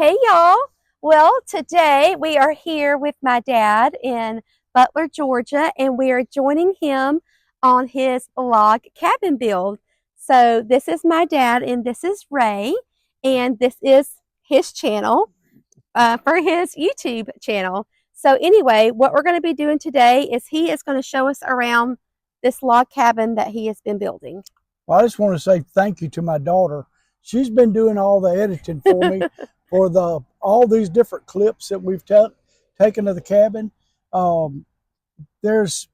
Hey y'all. Well, today we are here with my dad in Butler, Georgia, and we are joining him on his log cabin build. So this is my dad and this is Ray, and this is his channel for his YouTube channel. So anyway, what we're going to be doing today is he is going to show us around this log cabin that he has been building. Well, I just want to say thank you to my daughter. She's been doing all the editing for me for all these different clips that we've taken of the cabin. There's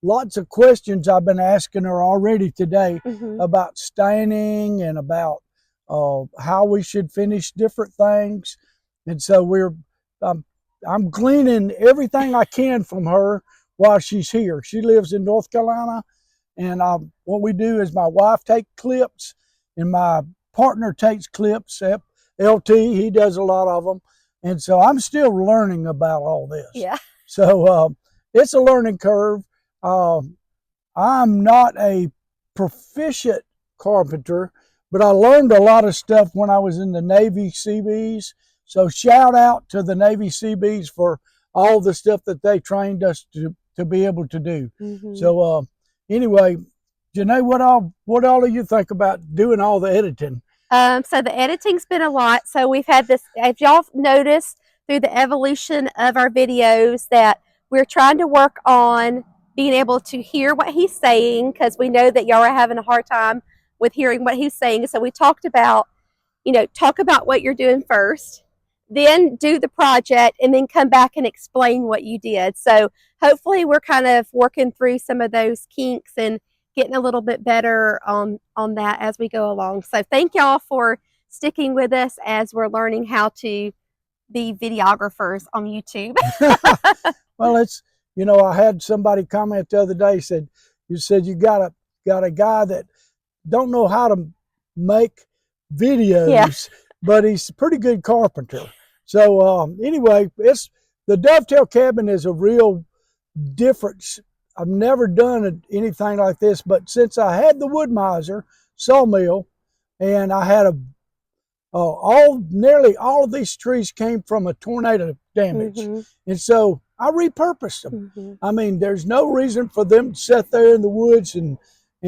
lots of questions I've been asking her already today about staining and about how we should finish different things. And so I'm gleaning everything I can from her while she's here. She lives in North Carolina. And what we do is my wife takes clips and my partner takes clips. LT, he does a lot of them. And so I'm still learning about all this. Yeah. So it's a learning curve. I'm not a proficient carpenter, but I learned a lot of stuff when I was in the Navy Seabees. So shout out to the Navy Seabees for all the stuff that they trained us to be able to do. So anyway, Janae, what all do you think about doing all the editing? So the editing's been a lot. So we've had this, if y'all noticed through the evolution of our videos, that we're trying to work on being able to hear what he's saying, because we know that y'all are having a hard time with hearing what he's saying. So we talked about, talk about what you're doing first, then do the project, and then come back and explain what you did. So hopefully we're kind of working through some of those kinks and getting a little bit better on that as we go along. So thank y'all for sticking with us as we're learning how to be videographers on YouTube. Well, I had somebody comment the other day, you said you got a guy that don't know how to make videos, yeah, but he's a pretty good carpenter. So anyway, the dovetail cabin is a real difference. I've never done anything like this, but since I had the wood miser sawmill, and I had nearly all of these trees came from a tornado damage, and so I repurposed them. I mean, there's no reason for them to sit there in the woods and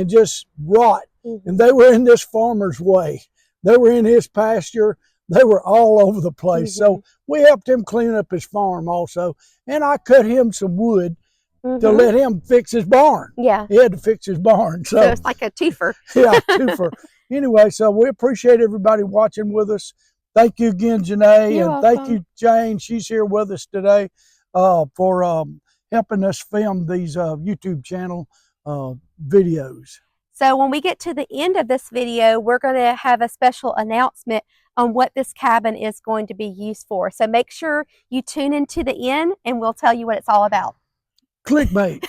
just rot. And they were in this farmer's way. They were in his pasture. They were all over the place. So we helped him clean up his farm also, and I cut him some wood to let him fix his barn. Yeah. He had to fix his barn. So it's like a twofer. Yeah, twofer. Anyway, so we appreciate everybody watching with us. Thank you again, Janae. You're and welcome. Thank you, Jane. She's here with us today for helping us film these YouTube channel videos. So when we get to the end of this video, we're going to have a special announcement on what this cabin is going to be used for. So make sure you tune into the end and we'll tell you what it's all about. Clickbait.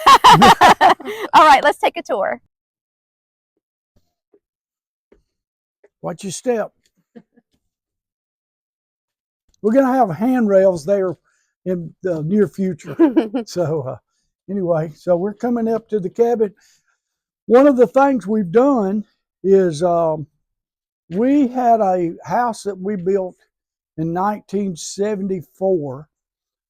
All right, let's take a tour. Watch your step. We're going to have handrails there in the near future. So anyway, so we're coming up to the cabin. One of the things we've done is we had a house that we built in 1974,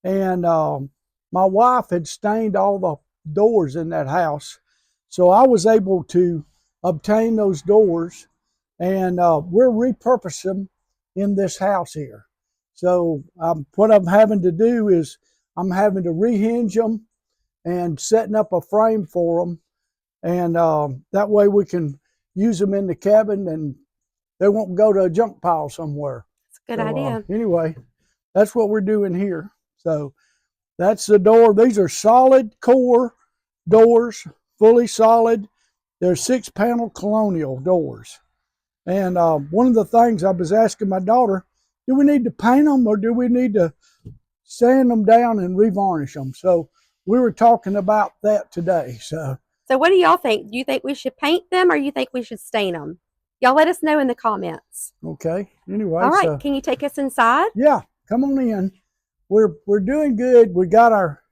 and my wife had stained all the doors in that house. So I was able to obtain those doors, and we're repurposing them in this house here. So what I'm having to do is I'm having to rehinge them and setting up a frame for them. And that way we can use them in the cabin and they won't go to a junk pile somewhere. That's a good idea. Anyway, that's what we're doing here. So that's the door. These are solid core doors, fully solid. They're 6-panel colonial doors. And one of the things I was asking my daughter, do we need to paint them or do we need to sand them down and revarnish them? So we were talking about that today. So what do y'all think? Do you think we should paint them or you think we should stain them? Y'all let us know in the comments. Okay. Anyway. All right. Can you take us inside? Yeah. Come on in. We're doing good. We got our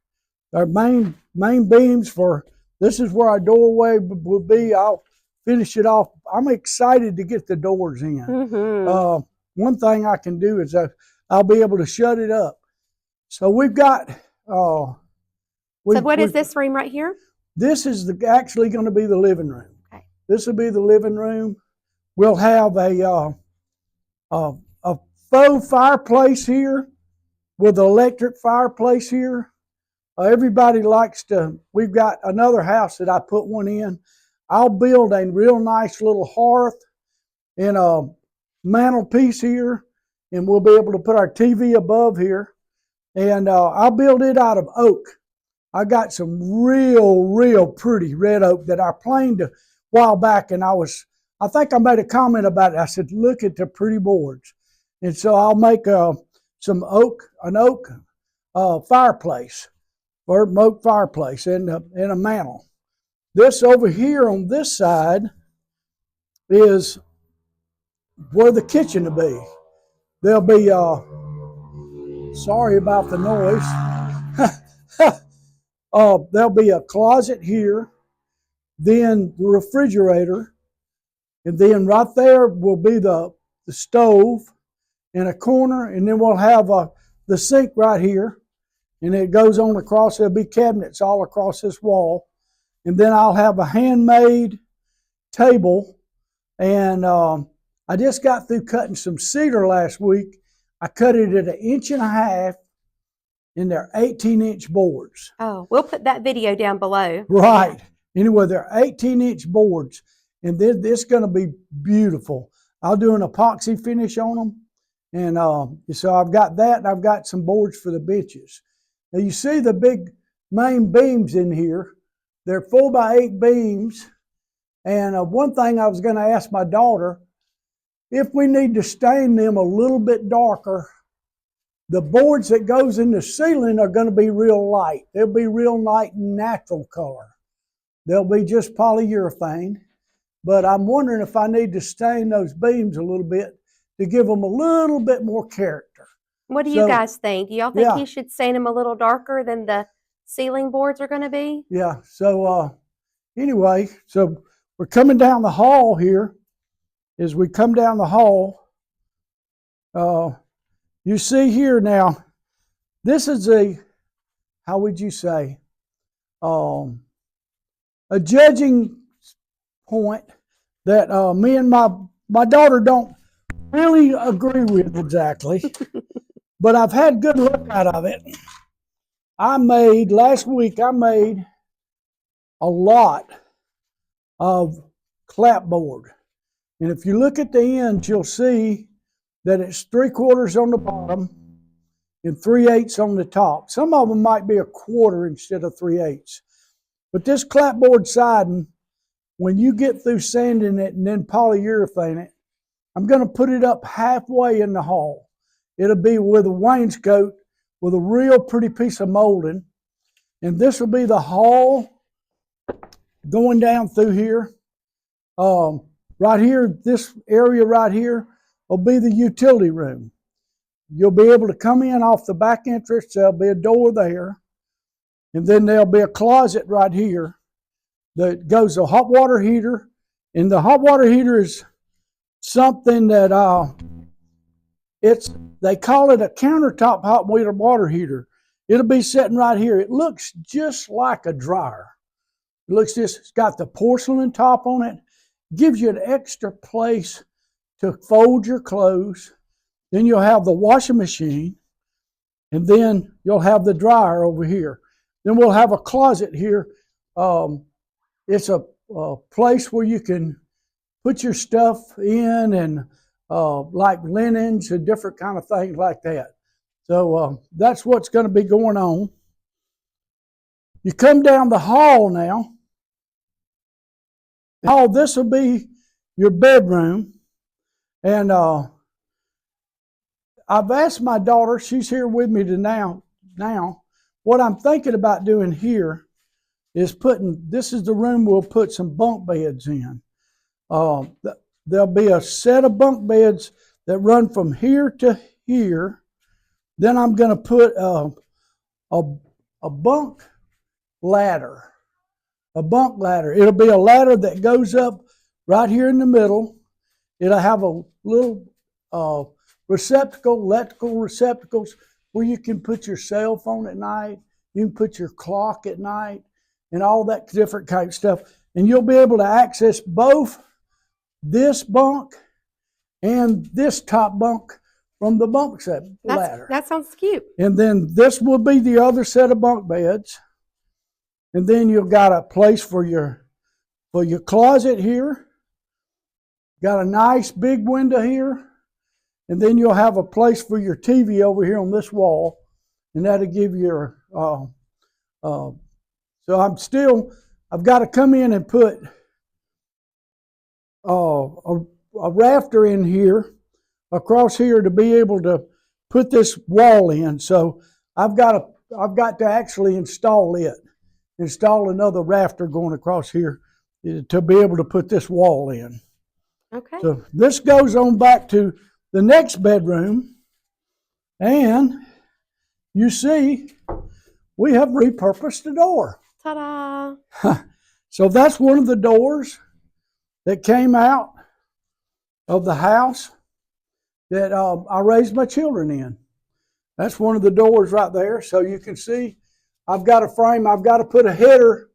main beams for, this is where our doorway will be. I'll finish it off. I'm excited to get the doors in. One thing I can do is I'll be able to shut it up. So we've got. So what is this room right here? This is actually going to be the living room. Okay. This will be the living room. We'll have a faux fireplace here with an electric fireplace here. Everybody likes to. We've got another house that I put one in. I'll build a real nice little hearth and a mantelpiece here, and we'll be able to put our TV above here. And I'll build it out of oak. I got some real pretty red oak that I planed a while back, and I think I made a comment about it. I said, look at the pretty boards. And so I'll make an oak fireplace, or oak fireplace and a mantle. This over here on this side is where the kitchen will be. There'll be, sorry about the noise. There'll be a closet here, then the refrigerator, and then right there will be the stove in a corner, and then we'll have the sink right here, and it goes on across. There'll be cabinets all across this wall, and then I'll have a handmade table, and I just got through cutting some cedar last week. I cut it at 1.5 inches, and they're 18-inch boards. Oh, we'll put that video down below. Right. Anyway, they're 18-inch boards, and this is going to be beautiful. I'll do an epoxy finish on them, and so I've got that, and I've got some boards for the benches. Now you see the big main beams in here. They're 4x8 beams, and one thing I was going to ask my daughter, if we need to stain them a little bit darker, the boards that goes in the ceiling are going to be real light. They'll be real light natural color. They'll be just polyurethane. But I'm wondering if I need to stain those beams a little bit to give them a little bit more character. What do you guys think? Do y'all think he should stain them a little darker than the ceiling boards are going to be? Yeah. So anyway, so we're coming down the hall here. As we come down the hall, you see here now, this is how would you say, a judging point that me and my daughter don't really agree with exactly, but I've had good luck out of it. Last week I made a lot of clapboard. And if you look at the ends, you'll see that it's 3/4 on the bottom and 3/8 on the top. Some of them might be 1/4 instead of 3/8. But this clapboard siding, when you get through sanding it and then polyurethane it, I'm going to put it up halfway in the hall. It'll be with a wainscot with a real pretty piece of molding. And this will be the hall going down through here. Right here, this area right here will be the utility room. You'll be able to come in off the back entrance. There'll be a door there. And then there'll be a closet right here that goes a hot water heater. And the hot water heater is something that they call it a countertop hot water heater. It'll be sitting right here. It looks just like a dryer. It looks just, it's got the porcelain top on it. Gives you an extra place to fold your clothes. Then you'll have the washing machine, and then you'll have the dryer over here. Then we'll have a closet here. It's a place where you can put your stuff in, and like linens and different kind of things like that. So that's what's going to be going on. You come down the hall now. Oh, this will be your bedroom. And I've asked my daughter, she's here with me now, what I'm thinking about doing here is this is the room we'll put some bunk beds in. There'll be a set of bunk beds that run from here to here. Then I'm going to put a bunk ladder. A bunk ladder. It'll be a ladder that goes up right here in the middle. It'll have a little electrical receptacles where you can put your cell phone at night, you can put your clock at night, and all that different kind of stuff. And you'll be able to access both this bunk and this top bunk from the bunk set ladder. That sounds cute. And then this will be the other set of bunk beds. And then you've got a place for your closet here. Got a nice big window here. And then you'll have a place for your TV over here on this wall. And that'll give you so I've got to come in and put a rafter in here, across here, to be able to put this wall in. So I've got to actually install another rafter going across here to be able to put this wall in. Okay. So this goes on back to the next bedroom, and you see we have repurposed the door. Ta-da! So that's one of the doors that came out of the house that I raised my children in. That's one of the doors right there. So you can see I've got a frame. I've got to put a header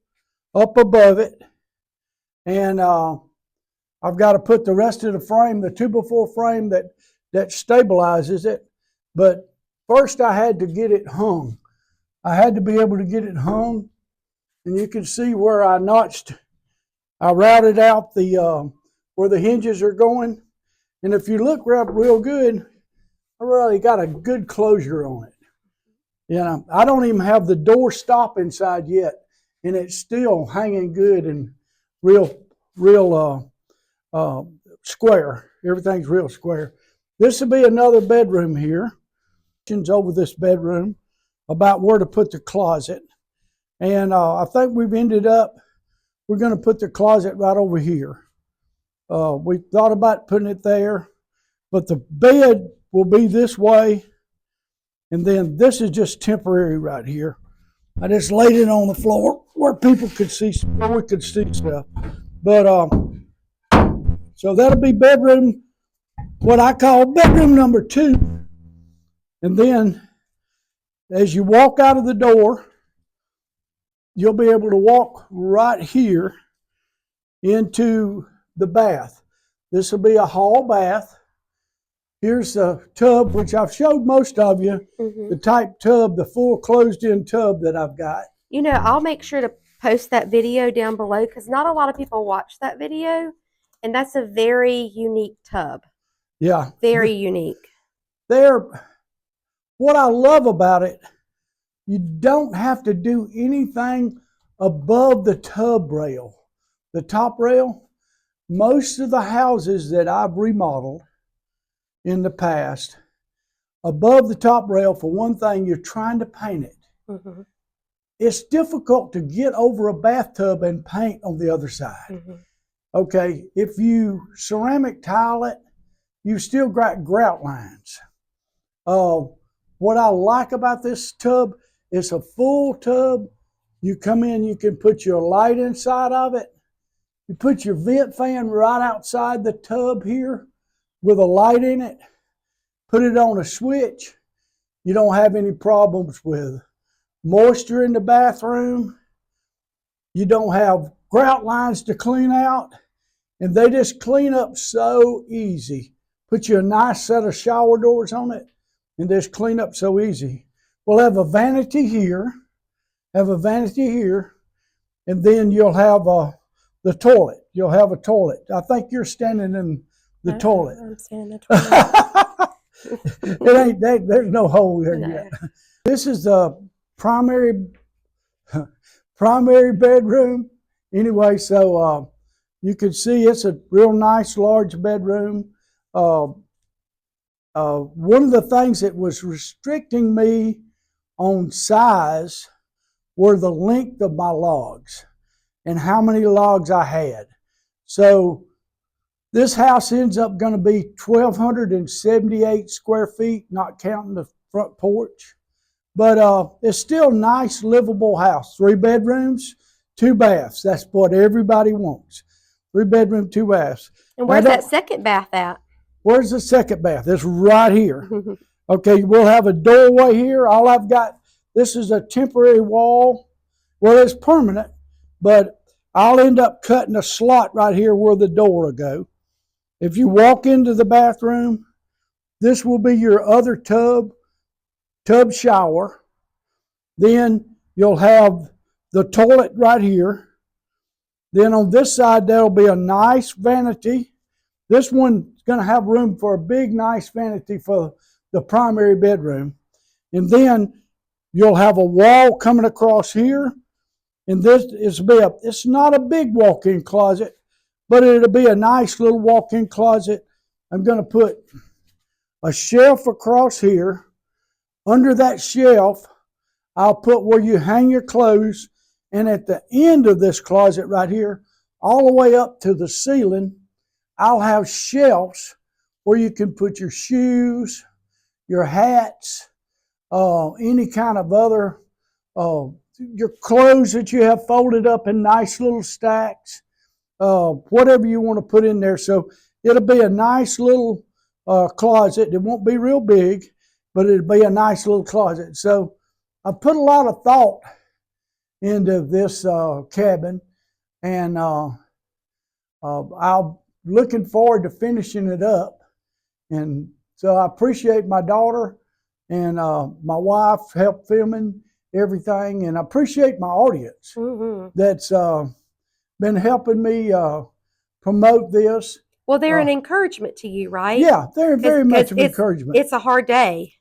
up above it. And I've got to put the rest of the frame, the 2x4 frame that stabilizes it. But first I had to get it hung. I had to be able to get it hung. And you can see where I routed out where the hinges are going. And if you look real good, I really got a good closure on it. You know, I don't even have the door stop inside yet, and it's still hanging good and real square. Everything's real square. This will be another bedroom here. Over this bedroom about where to put the closet. And I think we're going to put the closet right over here. We thought about putting it there, but the bed will be this way. And then this is just temporary right here. I just laid it on the floor where people could see, where we could see stuff. But so that'll be bedroom, what I call bedroom number 2. And then as you walk out of the door, you'll be able to walk right here into the bath. This will be a hall bath. Here's the tub, which I've showed most of you, the type tub, the full closed-in tub that I've got. You know, I'll make sure to post that video down below because not a lot of people watch that video, and that's a very unique tub. Yeah. Very unique. What I love about it, you don't have to do anything above the tub rail, the top rail. Most of the houses that I've remodeled in the past, above the top rail, for one thing, you're trying to paint it. It's difficult to get over a bathtub and paint on the other side. Okay, if you ceramic tile it, you've still got grout lines. What I like about this tub, it's a full tub. You come in, you can put your light inside of it. You put your vent fan right outside the tub here with a light in it. Put it on a switch. You don't have any problems with moisture in the bathroom. You don't have grout lines to clean out. And they just clean up so easy. Put you a nice set of shower doors on it and just clean up so easy. We'll have a vanity here, and then you'll have the toilet. You'll have a toilet. I think you're standing in the toilet. I'm standing in the toilet. There's no hole there yet. This is the primary bedroom. Anyway, so you can see it's a real nice large bedroom. One of the things that was restricting me on size were the length of my logs and how many logs I had. So this house ends up going to be 1,278 square feet, not counting the front porch. But it's still a nice, livable house. 3 bedrooms, 2 baths. That's what everybody wants. 3 bedroom, 2 baths. And where's that second bath at? Where's the second bath? It's right here. Okay, we'll have a doorway here. All I've got, this is a temporary wall. Well, it's permanent, but I'll end up cutting a slot right here where the door will go. If you walk into the bathroom, this will be your other tub shower. Then you'll have the toilet right here. Then on this side, there'll be a nice vanity. This one's going to have room for a big, nice vanity for the primary bedroom. And then you'll have a wall coming across here. And this is it's not a big walk-in closet, but it'll be a nice little walk-in closet. I'm going to put a shelf across here. Under that shelf, I'll put where you hang your clothes. And at the end of this closet right here, all the way up to the ceiling, I'll have shelves where you can put your shoes, your hats, any kind of other, your clothes that you have folded up in nice little stacks, whatever you want to put in there. So it'll be a nice little closet. It won't be real big, but it'll be a nice little closet. So I put a lot of thought into this cabin, and I'm looking forward to finishing it up. And so I appreciate my daughter and my wife helped filming everything, and I appreciate my audience that's been helping me promote this. Well, they're an encouragement to you, right? Yeah, they're very much an encouragement. It's a hard day.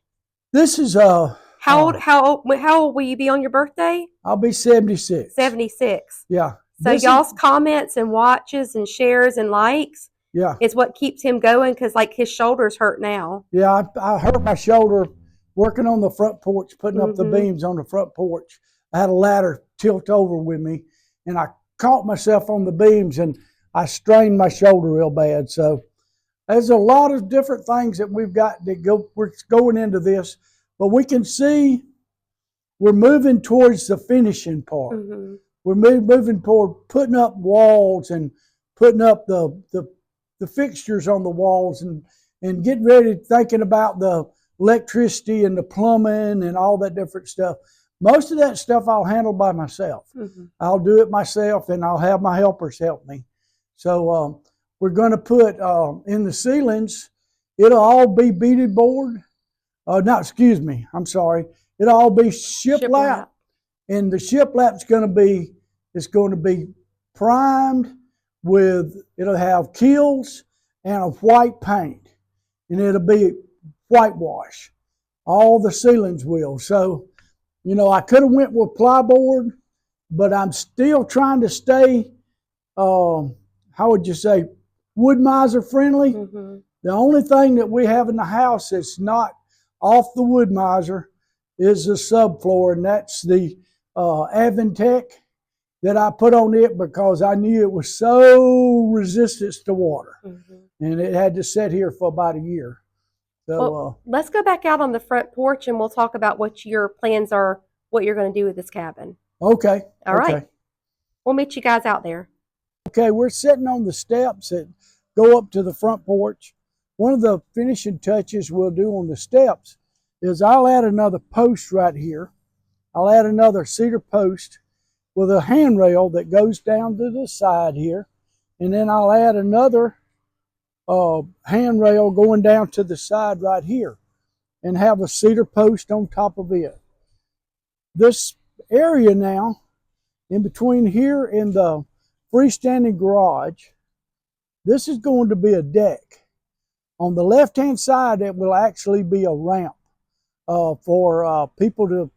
This is how old will you be on your birthday? I'll be 76. 76. Yeah. So y'all's comments and watches and shares and likes, is what keeps him going, because like his shoulders hurt now. Yeah, I hurt my shoulder working on the front porch, putting up the beams on the front porch. I had a ladder tilt over with me, and I caught myself on the beams, and I strained my shoulder real bad. So there's a lot of different things that we've got that we're going into this, but we can see we're moving towards the finishing part. We're moving toward putting up walls and putting up the fixtures on the walls and getting ready, thinking about the electricity and the plumbing and all that different stuff. Most of that stuff I'll handle by myself. I'll do it myself, and I'll have my helpers help me. So we're going to put in the ceilings, it'll all be beaded board. Excuse me, I'm sorry. It'll all be shiplap. And the shiplap's going to be primed with, it'll have keels and a white paint, and it'll be whitewash. All the ceilings will. So, you know, I could have went with plyboard, but I'm still trying to stay, how would you say, wood miser friendly. The only thing that we have in the house that's not off the wood miser is the subfloor, and that's the Aventech that I put on it because I knew it was so resistant to water, and it had to sit here for about a year. So well, let's go back out on the front porch, and we'll talk about what your plans are, what you're going to do with this cabin. Okay. All right. We'll meet you guys out there. Okay, we're sitting on the steps that go up to the front porch. One of the finishing touches we'll do on the steps is I'll add another post right here. I'll add another cedar post with a handrail that goes down to the side here. And then I'll add another handrail going down to the side right here and have a cedar post on top of it. This area now, in between here and the freestanding garage, this is going to be a deck. On the left-hand side, it will actually be a ramp for people to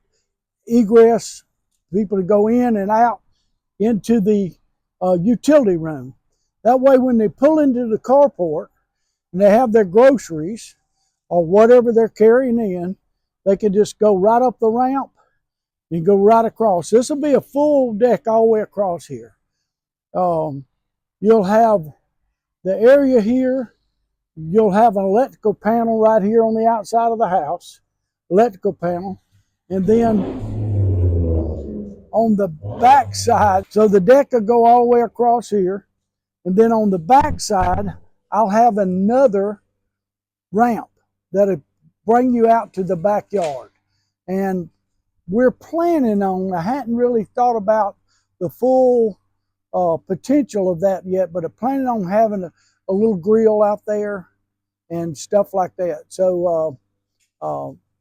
egress, people to go in and out into the utility room. That way, when they pull into the carport and they have their groceries or whatever they're carrying in, they can just go right up the ramp and go right across. This will be a full deck all the way across here. You'll have the area here. You'll have an electrical panel right here on the outside of the house, electrical panel, and then on the back side, so the deck will go all the way across here, and then on the back side, I'll have another ramp that'll bring you out to the backyard. And we're planning on, I hadn't really thought about the full potential of that yet, but I'm planning on having a little grill out there and stuff like that. So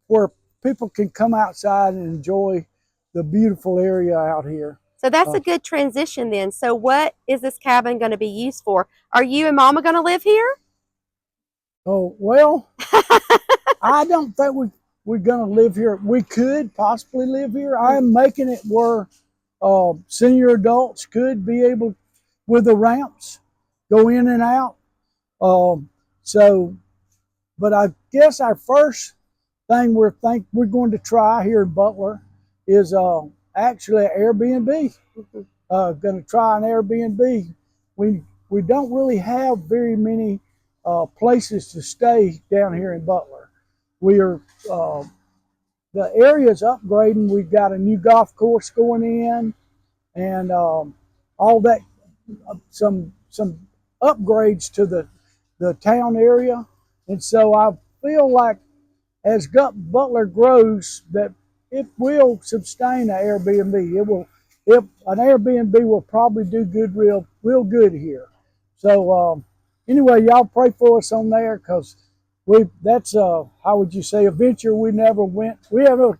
where people can come outside and enjoy the beautiful area out here. So that's a good transition then. So what is this cabin going to be used for? Are you and Mama going to live here? Oh, well, I don't think we're going to live here. We could possibly live here. I'm making it where senior adults could be able, with the ramps, go in and out. But I guess our first thing we're going to try here in Butler is actually an Airbnb. Going to try an Airbnb. We don't really have very many places to stay down here in Butler. We are the area's upgrading. We've got a new golf course going in, and all that, some upgrades to the town area. And so I feel like as Butler grows, that it will sustain an Airbnb. It will. If an Airbnb will probably do good, real good here. So anyway, y'all pray for us on there, because that's how would you say, a venture we never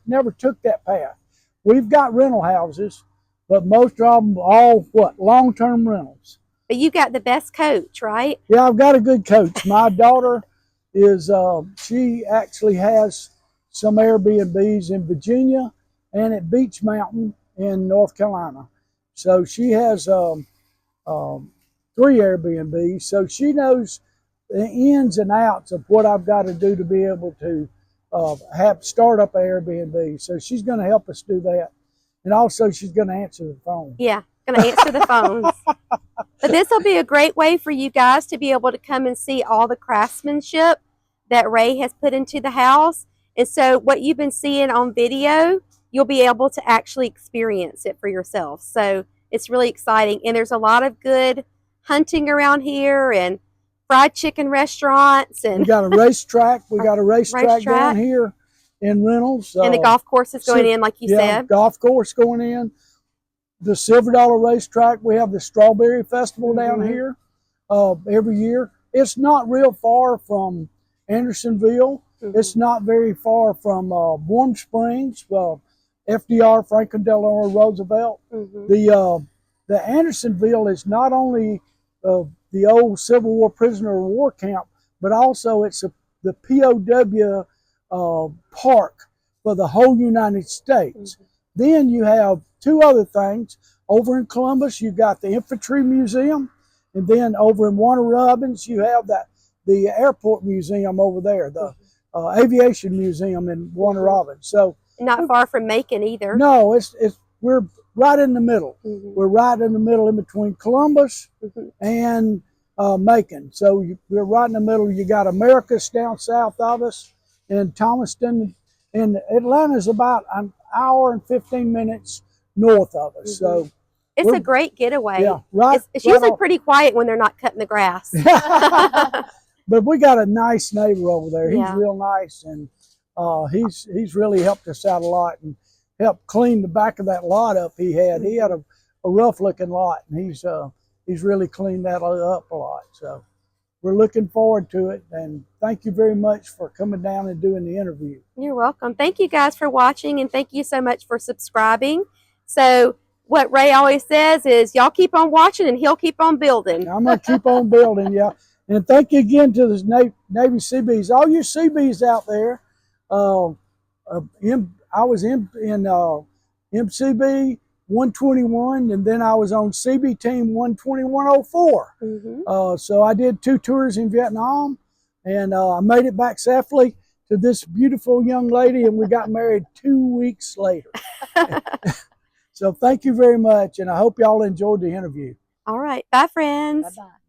never took that path. We've got rental houses, but most of them all long-term rentals. But you got the best coach, right? Yeah, I've got a good coach. My daughter is she actually has some Airbnbs in Virginia and at Beach Mountain in North Carolina. So she has 3 Airbnbs. So she knows the ins and outs of what I've got to do to be able to start up an Airbnb. So she's going to help us do that. And also she's going to answer the phone. Yeah, going to answer the phones. But this will be a great way for you guys to be able to come and see all the craftsmanship that Ray has put into the house. And so what you've been seeing on video, you'll be able to actually experience it for yourself. So it's really exciting. And there's a lot of good hunting around here and fried chicken restaurants. And we got a racetrack. We got a racetrack down here in Reynolds. And the golf course is going in, like you said. Golf course going in. The Silver Dollar racetrack. We have the Strawberry Festival down here every year. It's not real far from Andersonville. It's not very far from Warm Springs, FDR, Franklin Delano Roosevelt. The Andersonville is not only the old Civil War prisoner of war camp, but also it's the POW park for the whole United States. Then you have 2 other things. Over in Columbus, you got the Infantry Museum, and then over in Warner Robins, you have the Airport Museum over there, the Aviation Museum in Warner Robins. So not far from Macon either. No, we're right in the middle. We're right in the middle, in between Columbus and Macon. So we're right in the middle. You got Americus down south of us, and Thomaston, and Atlanta's about an hour and 15 minutes north of us. So it's a great getaway. Yeah, right. It's usually pretty quiet when they're not cutting the grass. But we got a nice neighbor over there. He's real nice, and he's really helped us out a lot and helped clean the back of that lot up. He had a rough looking lot, and he's really cleaned that up a lot. So we're looking forward to it, and thank you very much for coming down and doing the interview. You're welcome. Thank you guys for watching, and thank you so much for subscribing. So what Ray always says is, y'all keep on watching and he'll keep on building. I'm going to keep on building, yeah. And thank you again to the Navy Seabees. All you Seabees out there, I was in MCB 121, and then I was on CB Team 12104. So I did 2 tours in Vietnam, and I made it back safely to this beautiful young lady, and we got married 2 weeks later. So thank you very much, and I hope y'all enjoyed the interview. All right. Bye, friends. Bye-bye.